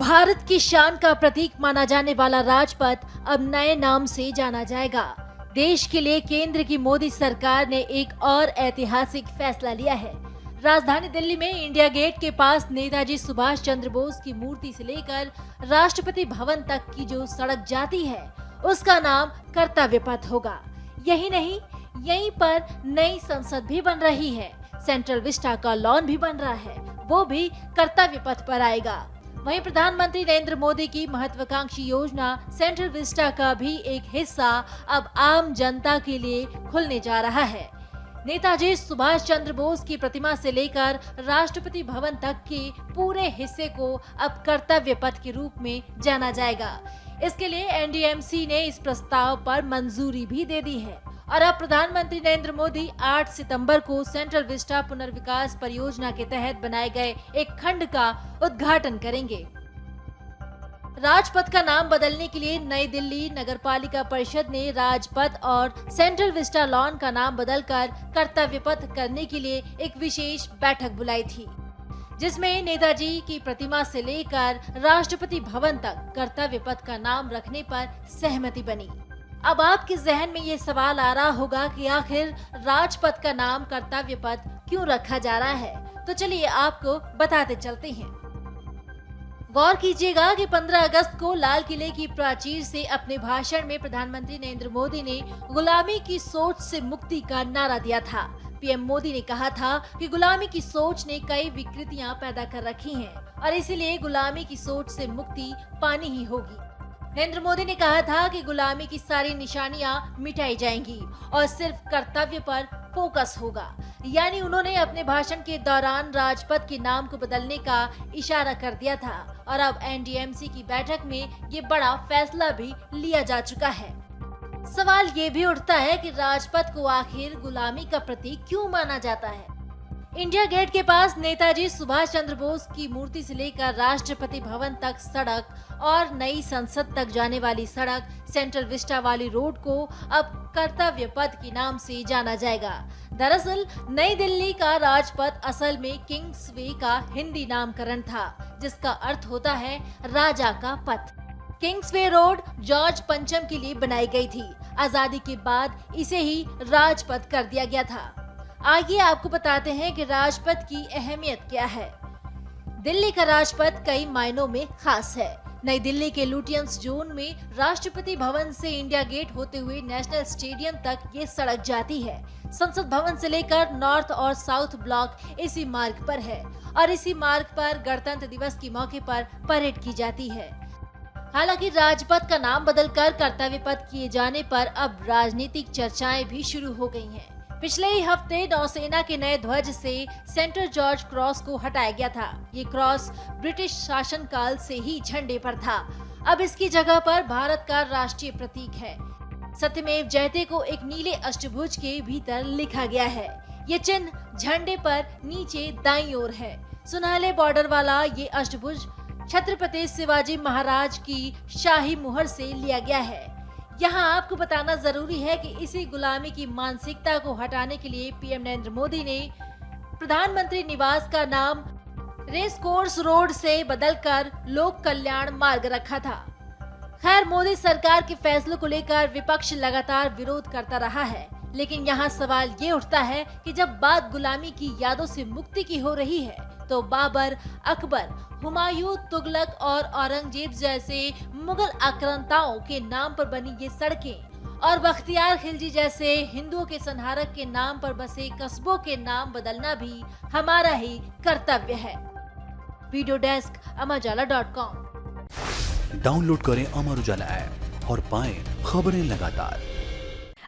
भारत की शान का प्रतीक माना जाने वाला राजपथ अब नए नाम से जाना जाएगा। देश के लिए केंद्र की मोदी सरकार ने एक और ऐतिहासिक फैसला लिया है। राजधानी दिल्ली में इंडिया गेट के पास नेताजी सुभाष चंद्र बोस की मूर्ति से लेकर राष्ट्रपति भवन तक की जो सड़क जाती है, उसका नाम कर्तव्य पथ होगा। यही नहीं, यहीं पर नई संसद भी बन रही है। सेंट्रल विस्टा का लॉन भी बन रहा है, वो भी कर्तव्य पथ पर आएगा। वहीं प्रधानमंत्री नरेंद्र मोदी की महत्वाकांक्षी योजना सेंट्रल विस्टा का भी एक हिस्सा अब आम जनता के लिए खुलने जा रहा है। नेताजी सुभाष चंद्र बोस की प्रतिमा से लेकर राष्ट्रपति भवन तक के पूरे हिस्से को अब कर्तव्य पथ के रूप में जाना जाएगा। इसके लिए एनडीएमसी ने इस प्रस्ताव पर मंजूरी भी दे दी है और अब प्रधानमंत्री नरेंद्र मोदी 8 सितंबर को सेंट्रल विस्टा पुनर्विकास परियोजना के तहत बनाए गए एक खंड का उद्घाटन करेंगे। राजपथ का नाम बदलने के लिए नई दिल्ली नगरपालिका परिषद ने राजपथ और सेंट्रल विस्टा लॉन का नाम बदलकर कर्तव्य पथ करने के लिए एक विशेष बैठक बुलाई थी, जिसमें नेताजी की प्रतिमा से लेकर राष्ट्रपति भवन तक कर्तव्य पथ का नाम रखने पर सहमति बनी। अब आपके जहन में ये सवाल आ रहा होगा कि आखिर राजपथ का नाम कर्तव्य पथ क्यों रखा जा रहा है, तो चलिए आपको बताते चलते हैं। गौर कीजिएगा कि 15 अगस्त को लाल किले की प्राचीर से अपने भाषण में प्रधानमंत्री नरेंद्र मोदी ने गुलामी की सोच से मुक्ति का नारा दिया था। पीएम मोदी ने कहा था कि गुलामी की सोच ने कई विकृतियां पैदा कर रखी हैं और इसीलिए गुलामी की सोच से मुक्ति पानी ही होगी। नरेंद्र मोदी ने कहा था कि गुलामी की सारी निशानियां मिटाई जाएंगी और सिर्फ कर्तव्य पर फोकस होगा। यानी उन्होंने अपने भाषण के दौरान राजपथ के नाम को बदलने का इशारा कर दिया था और अब एनडीएमसी की बैठक में ये बड़ा फैसला भी लिया जा चुका है। सवाल ये भी उठता है कि राजपथ को आखिर गुलामी का प्रतीक क्यों माना जाता है। इंडिया गेट के पास नेताजी सुभाष चंद्र बोस की मूर्ति से लेकर राष्ट्रपति भवन तक सड़क और नई संसद तक जाने वाली सड़क सेंट्रल विस्टा वाली रोड को अब कर्तव्य पथ के नाम से जाना जाएगा। दरअसल नई दिल्ली का राजपथ असल में किंग्स वे का हिंदी नामकरण था, जिसका अर्थ होता है राजा का पथ। किंग्स वे रोड जॉर्ज पंचम के लिए बनाई गई थी। आजादी के बाद इसे ही राजपथ कर दिया गया था। आइए आपको बताते हैं कि राजपथ की अहमियत क्या है। दिल्ली का राजपथ कई मायनों में खास है। नई दिल्ली के लुटियंस जोन में राष्ट्रपति भवन से इंडिया गेट होते हुए नेशनल स्टेडियम तक ये सड़क जाती है। संसद भवन से लेकर नॉर्थ और साउथ ब्लॉक इसी मार्ग पर है और इसी मार्ग पर गणतंत्र दिवस के मौके पर परेड की जाती है। हालांकि राजपथ का नाम बदलकर कर्तव्य पथ किए जाने पर अब राजनीतिक चर्चाएं भी शुरू हो गई हैं। पिछले ही हफ्ते नौसेना के नए ध्वज से सेंटर जॉर्ज क्रॉस को हटाया गया था। ये क्रॉस ब्रिटिश शासनकाल से ही झंडे पर था। अब इसकी जगह पर भारत का राष्ट्रीय प्रतीक है। सत्यमेव जयते को एक नीले अष्टभुज के भीतर लिखा गया है। ये चिन्ह झंडे पर नीचे दाईं ओर है। सुनहले बॉर्डर वाला ये अष्टभुज छत्रपति शिवाजी महाराज की शाही मुहर से लिया गया है। यहाँ आपको बताना जरूरी है कि इसी गुलामी की मानसिकता को हटाने के लिए पीएम नरेंद्र मोदी ने प्रधानमंत्री निवास का नाम रेस कोर्स रोड से बदलकर लोक कल्याण मार्ग रखा था। खैर, मोदी सरकार के फैसलों को लेकर विपक्ष लगातार विरोध करता रहा है, लेकिन यहाँ सवाल ये उठता है कि जब बात गुलामी की यादों से मुक्ति की हो रही है, तो बाबर, अकबर, हुमायूं, तुगलक और औरंगजेब जैसे मुगल आक्रांताओं के नाम पर बनी ये सड़कें और बख्तियार खिलजी जैसे हिंदुओं के संहारक के नाम पर बसे कस्बों के नाम बदलना भी हमारा ही कर्तव्य है। Video desk amarujala.com। डाउनलोड करें अमर उजाला ऐप और पाएं खबरें लगातार।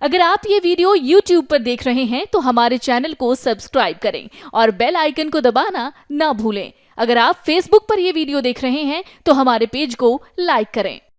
अगर आप ये वीडियो YouTube पर देख रहे हैं तो हमारे चैनल को सब्सक्राइब करें और बेल आइकन को दबाना ना भूलें। अगर आप Facebook पर ये वीडियो देख रहे हैं तो हमारे पेज को लाइक करें।